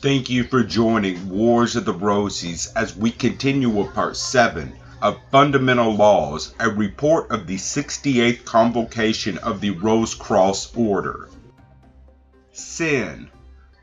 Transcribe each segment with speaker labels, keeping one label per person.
Speaker 1: Thank you for joining Wars of the Roses as we continue with part 7 of Fundamental Laws, a report of the 68th Convocation of the Rose+croix Order. Sin.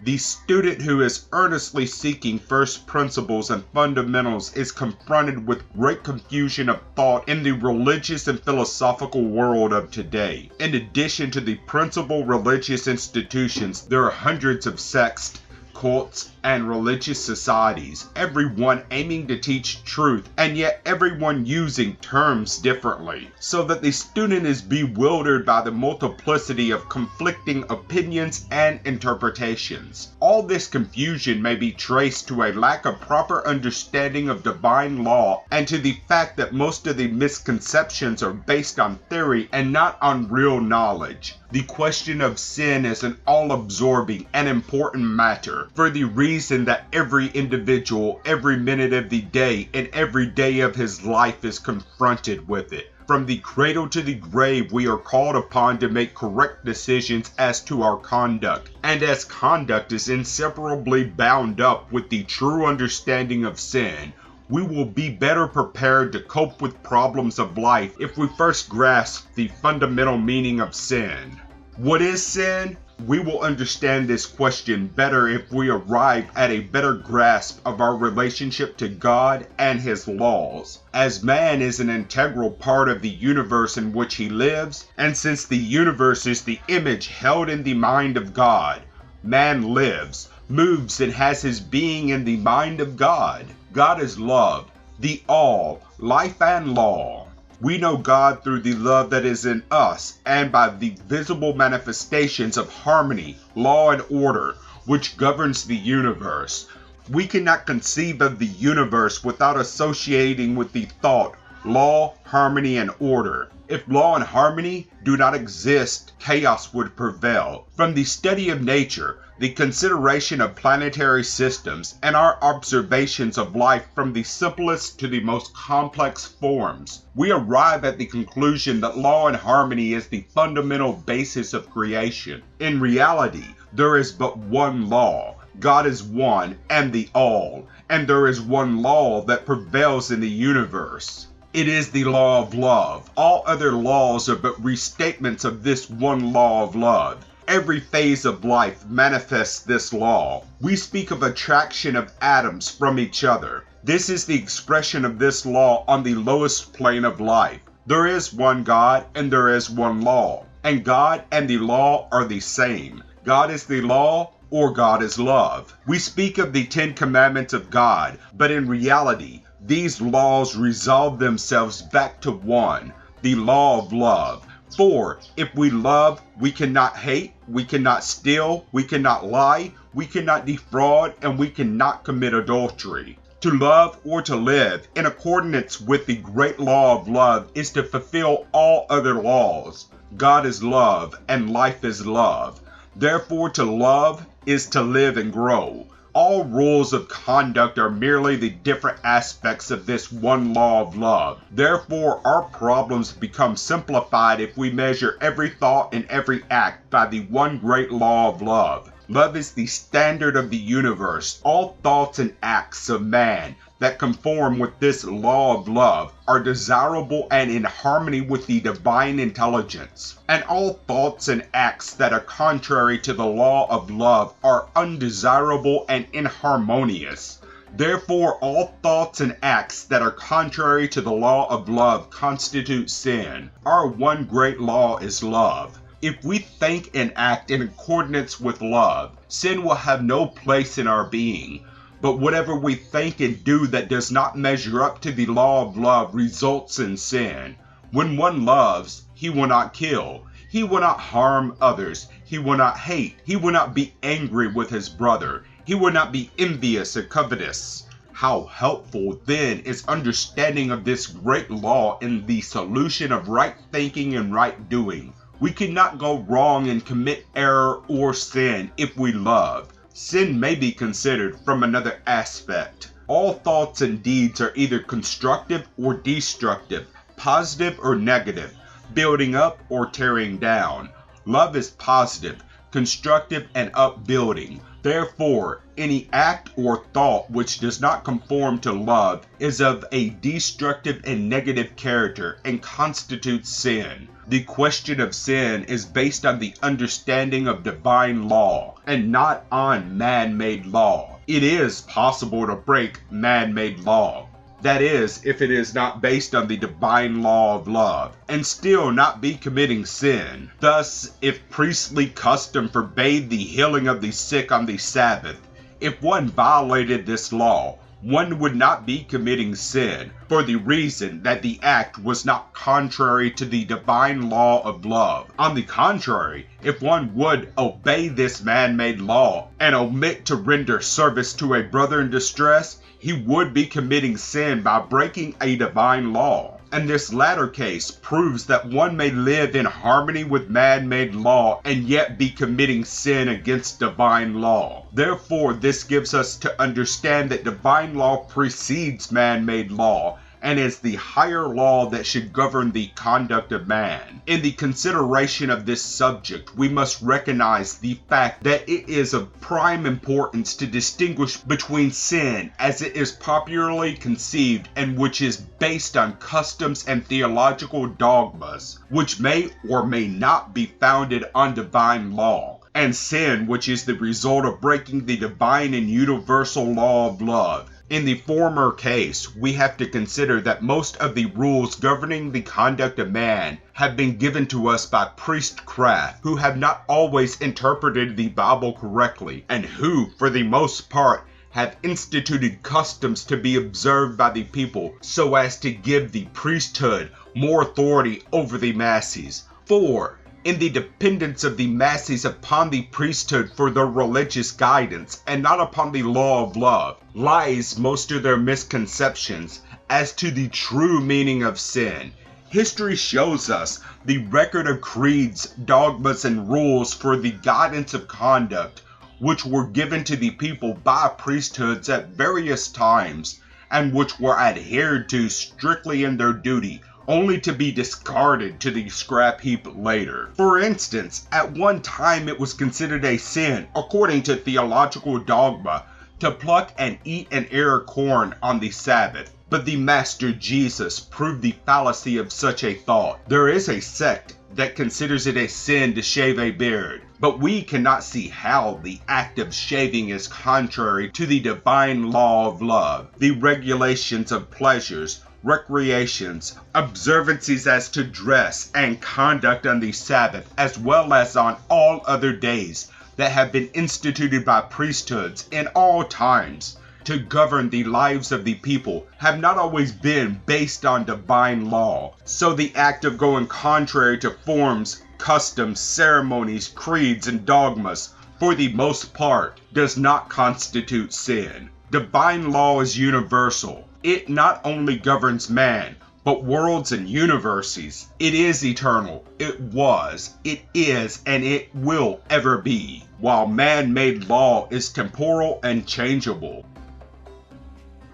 Speaker 1: The student who is earnestly seeking first principles and fundamentals is confronted with great confusion of thought in the religious and philosophical world of today. In addition to the principal religious institutions, there are hundreds of sects, cults, and religious societies, everyone aiming to teach truth, and yet everyone using terms differently, so that the student is bewildered by the multiplicity of conflicting opinions and interpretations. All this confusion may be traced to a lack of proper understanding of divine law and to the fact that most of the misconceptions are based on theory and not on real knowledge. The question of sin is an all-absorbing and important matter for the reason that every individual, every minute of the day, and every day of his life is confronted with it. From the cradle to the grave, we are called upon to make correct decisions as to our conduct, and as conduct is inseparably bound up with the true understanding of sin, we will be better prepared to cope with problems of life if we first grasp the fundamental meaning of sin. What is sin? We will understand this question better if we arrive at a better grasp of our relationship to God and His laws. As man is an integral part of the universe in which he lives, and since the universe is the image held in the mind of God, man lives, moves, and has his being in the mind of God. God is love, the all, life and law. We know God through the love that is in us and by the visible manifestations of harmony, law, and order, which governs the universe. We cannot conceive of the universe without associating with the thought, law, harmony, and order. If law and harmony do not exist, chaos would prevail. From the study of nature, the consideration of planetary systems, and our observations of life from the simplest to the most complex forms, we arrive at the conclusion that law and harmony is the fundamental basis of creation. In reality, there is but one law. God is one and the all, and there is one law that prevails in the universe. It is the law of love. All other laws are but restatements of this one law of love. Every phase of life manifests this law. We speak of attraction of atoms from each other. This is the expression of this law on the lowest plane of life. There is one God and there is one law, and God and the law are the same. God is the law, or God is love. We speak of the 10 Commandments of God, but in reality, these laws resolve themselves back to one, the law of love. For if we love, we cannot hate, we cannot steal, we cannot lie, we cannot defraud, and we cannot commit adultery. To love or to live in accordance with the great law of love is to fulfill all other laws. God is love, and life is love. Therefore, to love is to live and grow. All rules of conduct are merely the different aspects of this one law of love. Therefore, our problems become simplified if we measure every thought and every act by the one great law of love. Love is the standard of the universe. All thoughts and acts of man that conform with this law of love are desirable and in harmony with the divine intelligence. And all thoughts and acts that are contrary to the law of love are undesirable and inharmonious. Therefore, all thoughts and acts that are contrary to the law of love constitute sin. Our one great law is love. If we think and act in accordance with love, sin will have no place in our being. But whatever we think and do that does not measure up to the law of love results in sin. When one loves, he will not kill. He will not harm others. He will not hate. He will not be angry with his brother. He will not be envious or covetous. How helpful, then, is understanding of this great law in the solution of right thinking and right doing. We cannot go wrong and commit error or sin if we love. Sin may be considered from another aspect. All thoughts and deeds are either constructive or destructive, positive or negative, building up or tearing down. Love is positive, constructive, and upbuilding. Therefore, any act or thought which does not conform to love is of a destructive and negative character and constitutes sin. The question of sin is based on the understanding of divine law and not on man-made law. It is possible to break man-made law. That is, if it is not based on the divine law of love, and still not be committing sin. Thus, if priestly custom forbade the healing of the sick on the Sabbath, if one violated this law, one would not be committing sin, for the reason that the act was not contrary to the divine law of love. On the contrary, if one would obey this man-made law and omit to render service to a brother in distress, he would be committing sin by breaking a divine law. And this latter case proves that one may live in harmony with man-made law and yet be committing sin against divine law. Therefore, this gives us to understand that divine law precedes man-made law and is the higher law that should govern the conduct of man. In the consideration of this subject, we must recognize the fact that it is of prime importance to distinguish between sin as it is popularly conceived and which is based on customs and theological dogmas, which may or may not be founded on divine law, and sin which is the result of breaking the divine and universal law of love. In the former case, we have to consider that most of the rules governing the conduct of man have been given to us by priestcraft who have not always interpreted the Bible correctly, and who, for the most part, have instituted customs to be observed by the people so as to give the priesthood more authority over the masses. 4. In the dependence of the masses upon the priesthood for their religious guidance and not upon the law of love lies most of their misconceptions as to the true meaning of sin. History shows us the record of creeds, dogmas, and rules for the guidance of conduct which were given to the people by priesthoods at various times and which were adhered to strictly in their duty, only to be discarded to the scrap heap later. For instance, at one time it was considered a sin, according to theological dogma, to pluck and eat an ear of corn on the Sabbath. But the Master Jesus proved the fallacy of such a thought. There is a sect that considers it a sin to shave a beard, but we cannot see how the act of shaving is contrary to the divine law of love, the regulations of pleasures, recreations, observances as to dress and conduct on the Sabbath, as well as on all other days that have been instituted by priesthoods in all times to govern the lives of the people, have not always been based on divine law. So the act of going contrary to forms, customs, ceremonies, creeds, and dogmas, for the most part, does not constitute sin. Divine law is universal. It not only governs man, but worlds and universes. It is eternal. It was, it is, and it will ever be, while man-made law is temporal and changeable.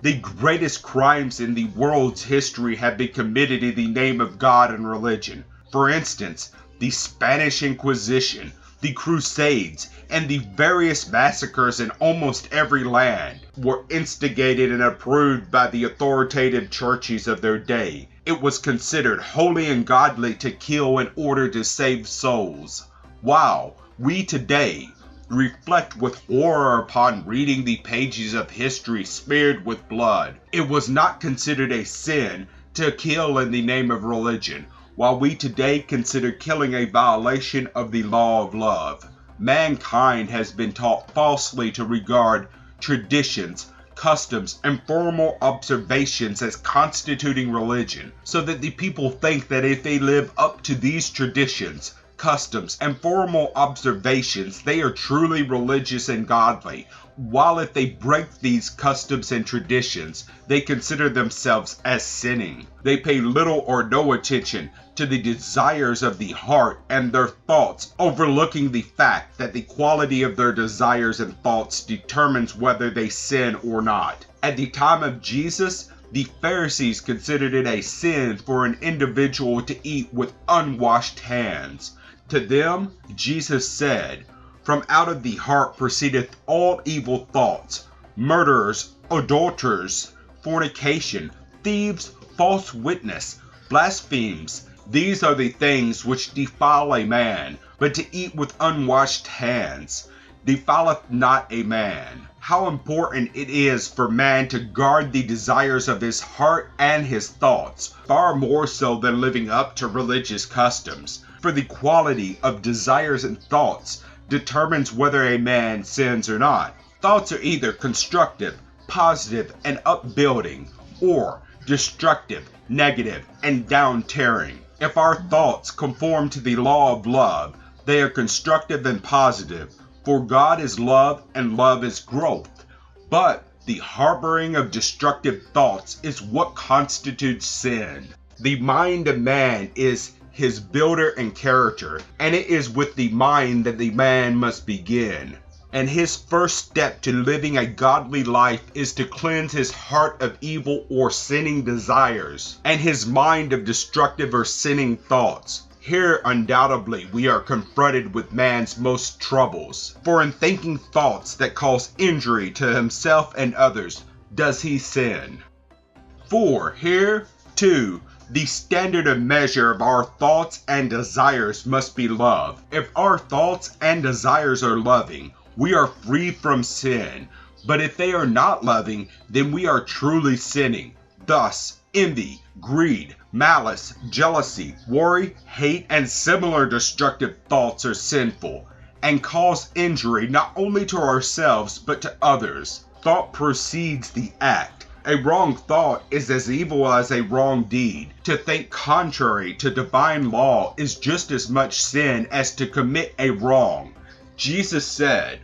Speaker 1: The greatest crimes in the world's history have been committed in the name of God and religion. For instance, the Spanish Inquisition, the Crusades, and the various massacres in almost every land were instigated and approved by the authoritative churches of their day. It was considered holy and godly to kill in order to save souls. While we today reflect with horror upon reading the pages of history smeared with blood, it was not considered a sin to kill in the name of religion, while we today consider killing a violation of the law of love. Mankind has been taught falsely to regard traditions, customs, and formal observations as constituting religion, so that the people think that if they live up to these traditions, customs, and formal observations, they are truly religious and godly, while if they break these customs and traditions, they consider themselves as sinning. They pay little or no attention to the desires of the heart and their thoughts, overlooking the fact that the quality of their desires and thoughts determines whether they sin or not. At the time of Jesus, the Pharisees considered it a sin for an individual to eat with unwashed hands. To them, Jesus said, From out of the heart proceedeth all evil thoughts, murderers, adulterers, fornication, thieves, false witness, blasphemies. These are the things which defile a man, but to eat with unwashed hands defileth not a man. How important it is for man to guard the desires of his heart and his thoughts, far more so than living up to religious customs. For the quality of desires and thoughts determines whether a man sins or not. Thoughts are either constructive, positive, and upbuilding, or destructive, negative, and down-tearing. If our thoughts conform to the law of love, they are constructive and positive, for God is love and love is growth. But the harboring of destructive thoughts is what constitutes sin. The mind of man is his builder and character, and it is with the mind that the man must begin. And his first step to living a godly life is to cleanse his heart of evil or sinning desires, and his mind of destructive or sinning thoughts. Here, undoubtedly, we are confronted with man's most troubles. For in thinking thoughts that cause injury to himself and others, does he sin. For here, too, the standard of measure of our thoughts and desires must be love. If our thoughts and desires are loving, we are free from sin. But if they are not loving, then we are truly sinning. Thus, envy, greed, malice, jealousy, worry, hate, and similar destructive thoughts are sinful and cause injury not only to ourselves but to others. Thought precedes the act. A wrong thought is as evil as a wrong deed. To think contrary to divine law is just as much sin as to commit a wrong. Jesus said,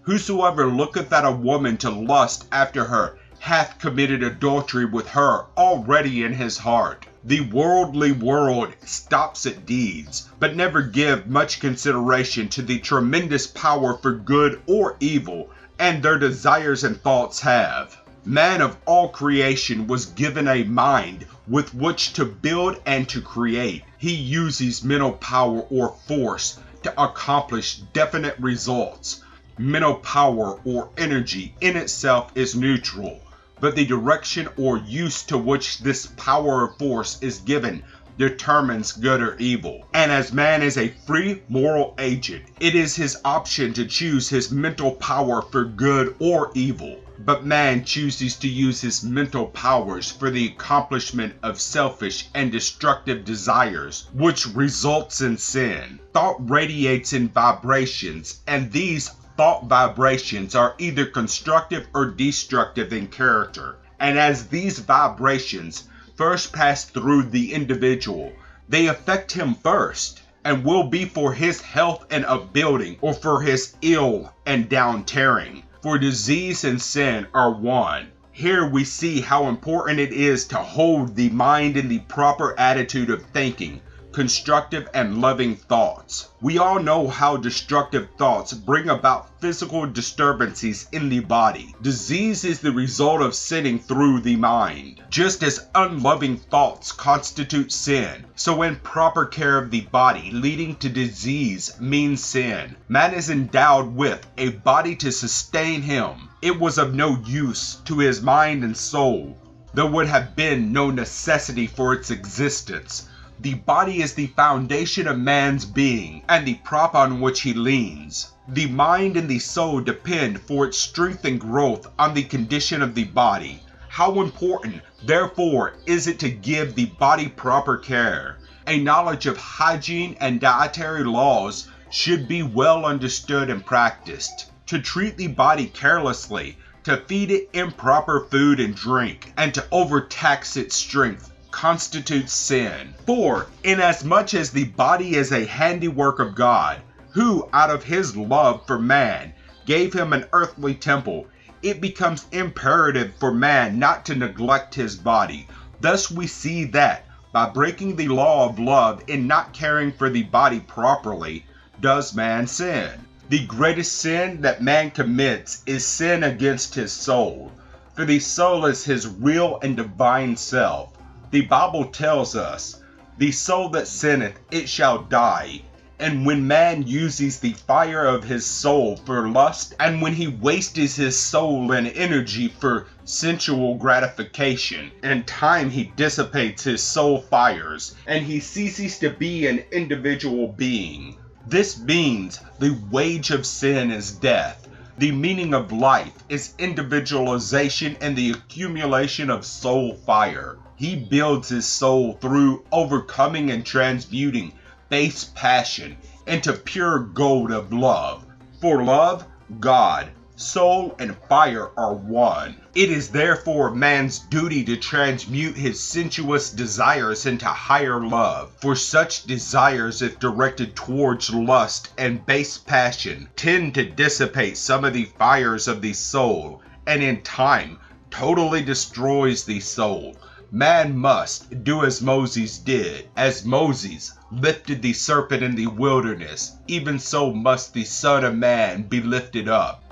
Speaker 1: "Whosoever looketh at a woman to lust after her hath committed adultery with her already in his heart." The worldly world stops at deeds, but never give much consideration to the tremendous power for good or evil, and their desires and thoughts have. Man of all creation was given a mind with which to build and to create. He uses mental power or force to accomplish definite results. Mental power or energy in itself is neutral, but the direction or use to which this power or force is given determines good or evil. And as man is a free moral agent, it is his option to choose his mental power for good or evil. But man chooses to use his mental powers for the accomplishment of selfish and destructive desires, which results in sin. Thought radiates in vibrations, and these thought vibrations are either constructive or destructive in character. And as these vibrations first pass through the individual, they affect him first, and will be for his health and upbuilding, or for his ill and down-tearing. For disease and sin are one. Here we see how important it is to hold the mind in the proper attitude of thinking, constructive and loving thoughts. We all know how destructive thoughts bring about physical disturbances in the body. Disease is the result of sinning through the mind. Just as unloving thoughts constitute sin, so improper care of the body leading to disease means sin. Man is endowed with a body to sustain him. It was of no use to his mind and soul. There would have been no necessity for its existence. The body is the foundation of man's being and the prop on which he leans. The mind and the soul depend for its strength and growth on the condition of the body. How important, therefore, is it to give the body proper care? A knowledge of hygiene and dietary laws should be well understood and practiced. To treat the body carelessly, to feed it improper food and drink, and to overtax its strength constitutes sin. For inasmuch as the body is a handiwork of God, who out of his love for man gave him an earthly temple, it becomes imperative for man not to neglect his body. Thus we see that by breaking the law of love in not caring for the body properly, does man sin. The greatest sin that man commits is sin against his soul, for the soul is his real and divine self. The Bible tells us, "The soul that sinneth, it shall die." And when man uses the fire of his soul for lust, and when he wastes his soul and energy for sensual gratification, in time he dissipates his soul fires, and he ceases to be an individual being. This means the wage of sin is death. The meaning of life is individualization and the accumulation of soul fire. He builds his soul through overcoming and transmuting base passion into pure gold of love. For love, God, soul, and fire are one. It is therefore man's duty to transmute his sensuous desires into higher love, for such desires, if directed towards lust and base passion, tend to dissipate some of the fires of the soul, and in time totally destroys the soul. Man must do as Moses did. As Moses lifted the serpent in the wilderness, even so must the Son of Man be lifted up.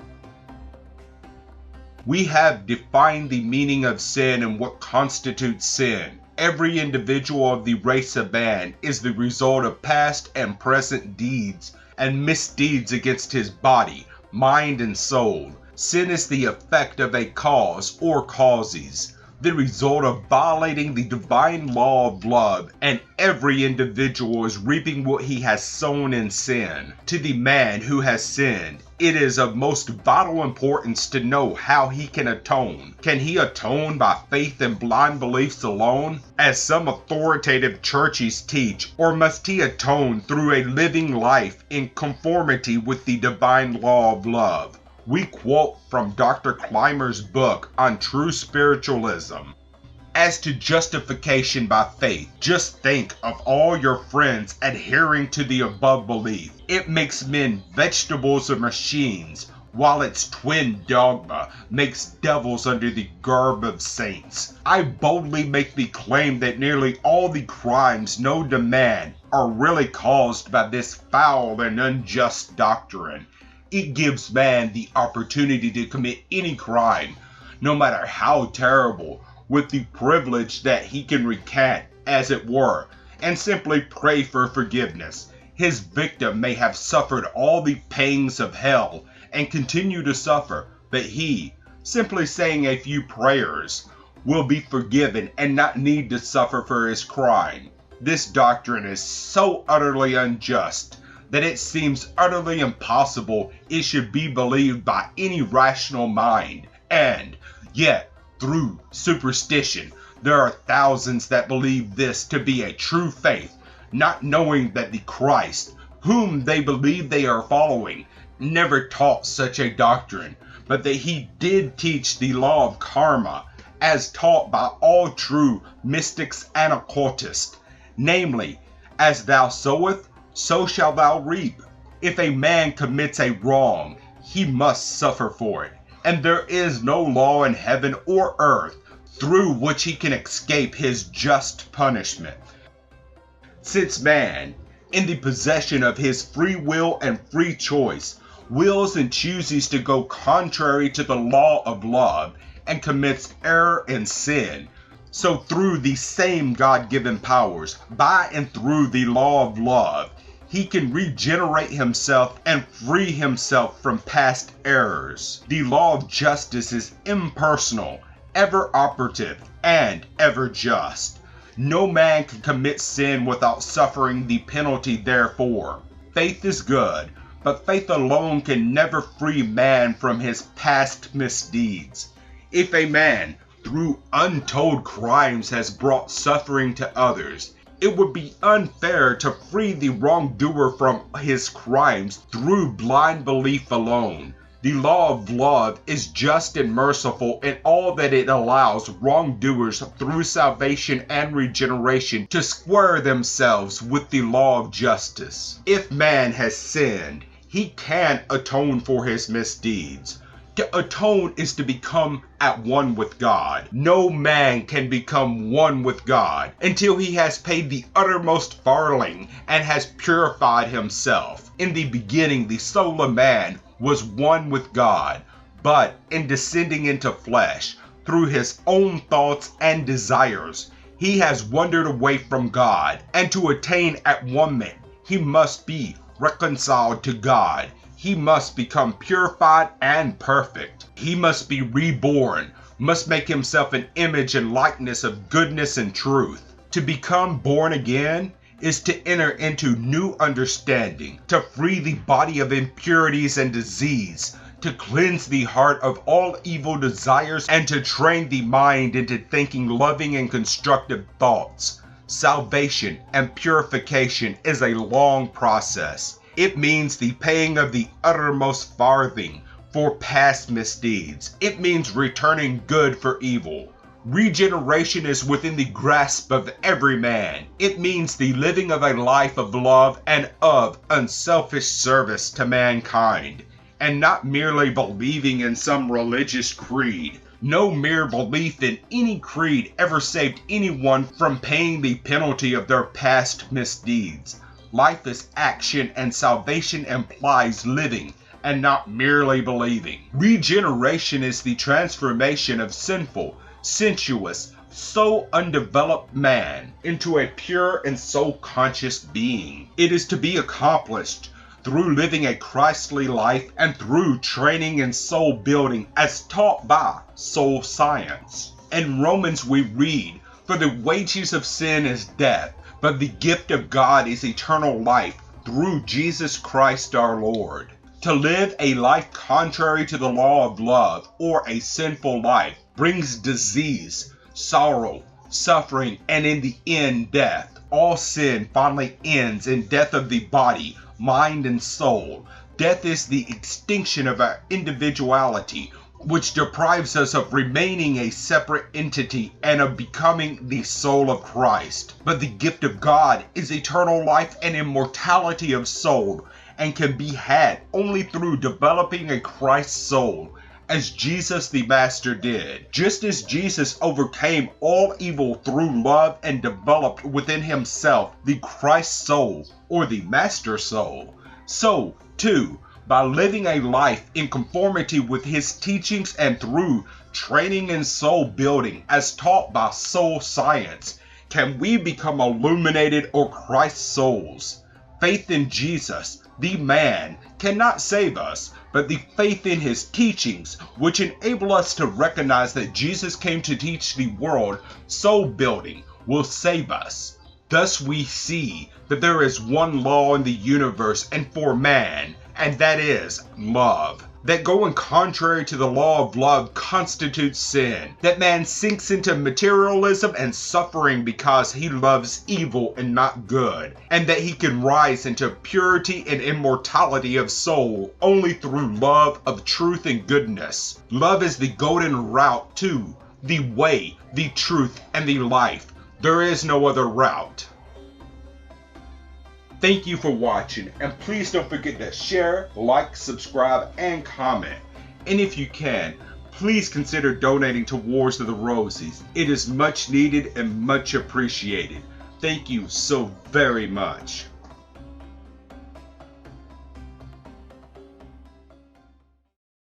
Speaker 1: We have defined the meaning of sin and what constitutes sin. Every individual of the race of man is the result of past and present deeds and misdeeds against his body, mind, and soul. Sin is the effect of a cause or causes, the result of violating the divine law of love, and every individual is reaping what he has sown in sin. To the man who has sinned, it is of most vital importance to know how he can atone. Can he atone by faith and blind beliefs alone, as some authoritative churches teach, or must he atone through a living life in conformity with the divine law of love? We quote from Dr. Clymer's book on true spiritualism. As to justification by faith, just think of all your friends adhering to the above belief. It makes men vegetables or machines, while its twin dogma makes devils under the garb of saints. I boldly make the claim that nearly all the crimes known to man are really caused by this foul and unjust doctrine. It gives man the opportunity to commit any crime, no matter how terrible, with the privilege that he can recant, as it were, and simply pray for forgiveness. His victim may have suffered all the pangs of hell and continue to suffer, but he, simply saying a few prayers, will be forgiven and not need to suffer for his crime. This doctrine is so utterly unjust that it seems utterly impossible it should be believed by any rational mind. And yet, through superstition, there are thousands that believe this to be a true faith, not knowing that the Christ, whom they believe they are following, never taught such a doctrine, but that he did teach the law of karma, as taught by all true mystics and occultists, namely, as thou sowest, so shalt thou reap. If a man commits a wrong, he must suffer for it, and there is no law in heaven or earth through which he can escape his just punishment. Since man, in the possession of his free will and free choice, wills and chooses to go contrary to the law of love and commits error and sin, so through the same God-given powers, by and through the law of love, he can regenerate himself and free himself from past errors. The law of justice is impersonal, ever operative, and ever just. No man can commit sin without suffering the penalty therefor. Faith is good, but faith alone can never free man from his past misdeeds. If a man, through untold crimes, has brought suffering to others, it would be unfair to free the wrongdoer from his crimes through blind belief alone. The law of love is just and merciful in all that it allows wrongdoers through salvation and regeneration to square themselves with the law of justice. If man has sinned, he can atone for his misdeeds. To atone is to become at one with God. No man can become one with God until he has paid the uttermost farthing and has purified himself. In the beginning, the soul of man was one with God, but in descending into flesh, through his own thoughts and desires, he has wandered away from God, and to attain at one moment, He must be reconciled to God. He must become purified and perfect. He must be reborn, must make himself an image and likeness of goodness and truth. To become born again is to enter into new understanding, to free the body of impurities and disease, to cleanse the heart of all evil desires, and to train the mind into thinking loving and constructive thoughts. Salvation and purification is a long process. It means the paying of the uttermost farthing for past misdeeds. It means returning good for evil. Regeneration is within the grasp of every man. It means the living of a life of love and of unselfish service to mankind, and not merely believing in some religious creed. No mere belief in any creed ever saved anyone from paying the penalty of their past misdeeds. Life is action, and salvation implies living and not merely believing. Regeneration is the transformation of sinful, sensuous, soul undeveloped man into a pure and soul-conscious being. It is to be accomplished through living a Christly life and through training in soul building as taught by soul science. In Romans we read, "For the wages of sin is death, but the gift of God is eternal life through Jesus Christ our Lord." To live a life contrary to the law of love, or a sinful life, brings disease, sorrow, suffering, and in the end death. All sin finally ends in death of the body, mind, and soul. Death is the extinction of our individuality, which deprives us of remaining a separate entity and of becoming the soul of Christ. But the gift of God is eternal life and immortality of soul, and can be had only through developing a Christ soul, as Jesus the Master did. Just as Jesus overcame all evil through love and developed within himself the Christ soul, or the Master soul, so, too, by living a life in conformity with his teachings and through training in soul building as taught by soul science, can we become illuminated or Christ souls. Faith in Jesus, the man, cannot save us, but the faith in his teachings, which enable us to recognize that Jesus came to teach the world soul building, will save us. Thus we see that there is one law in the universe and for man, and that is love. That going contrary to the law of love constitutes sin. That man sinks into materialism and suffering because he loves evil and not good. And that he can rise into purity and immortality of soul only through love of truth and goodness. Love is the golden route to the way, the truth, and the life. There is no other route. Thank you for watching, and please don't forget to share, like, subscribe, and comment. And if you can, please consider donating to Wars of the Roses. It is much needed and much appreciated. Thank you so very much.